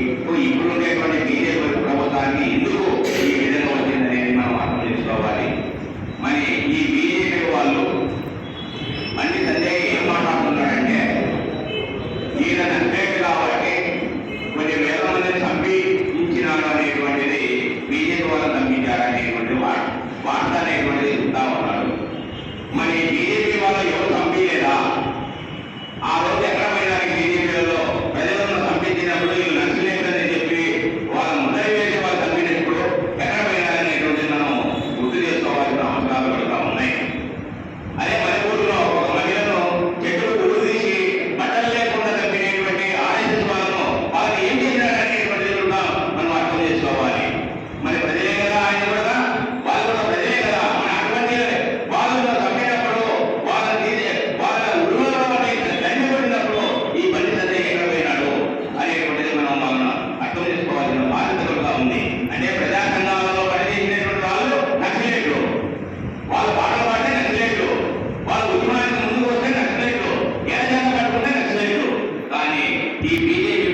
ఇప్పుడు ఉండేటువంటి బీజేపీ ప్రభుత్వానికి ఎందుకు ఈ విధంగా వచ్చిందనేది మనం అర్థం చేసుకోవాలి. మరి ఈ బీజేపీ వాళ్ళు మళ్ళీ సంజయ్ ఏం మాట్లాడుతున్నాడంటే ఈయన నక్సలైట్ కాబట్టి కొన్ని వేల మందిని చంపించినాడు అనేటువంటిది బీజేపీ వాళ్ళు చంపించారనేటువంటి వార్త అనేటువంటిది చెప్తా ఉన్నాడు. మరి బీజేపీ వాళ్ళు ఎవరు చంపించలేదా? ఆ రోజు ఎక్కడ పోయినారు బీజేపీలో ప్రజలను చంపించినప్పుడు వీళ్ళు నక్సలైట్ అని చెప్పి వాళ్ళ ముద్ర వేసి వాళ్ళు చంపినప్పుడు ఎక్కడ పోయినారనేటువంటిది మనం గుర్తు చేసుకోవాల్సిన అవసరాలు పడుతూ ఉన్నాయి. అదే మణిపూర్లో ఒక మహిళను చెట్లు ఊరు తీసి బట్టలు లేకుండా చంపినటువంటి ఆర్ఎస్ఎస్ వాళ్ళని ఏం చేసినారనేటువంటిది కూడా మనం అర్థం చేసుకోవాలి. మరి ప్రజలే కదా, ఆయన కూడా వాళ్ళు కూడా ప్రజలే కదా. మన అటువంటి వాళ్ళను చంపినప్పుడు వాళ్ళని వాళ్ళ ఉరువులో దండిపడినప్పుడు ఈ పని సంజయ్ ఎక్కడ పోయినాడు అనేటువంటిది మనం అర్థం చేసుకోవాల్సిన బాధ్యత కూడా ఉంది. అంటే ప్రజా సంఘాలలో పనిచేసినటువంటి వాళ్ళు నక్సలైట్లు, వాళ్ళు పాటలు పాడితే నక్సలైట్లు, వాళ్ళు ఉద్యమానికి ముందుకు వస్తే నక్సలైట్లు, ఎర్రజెండా కట్టుకుంటే నక్సలైట్లు. కానీ ఈ బీజేపీ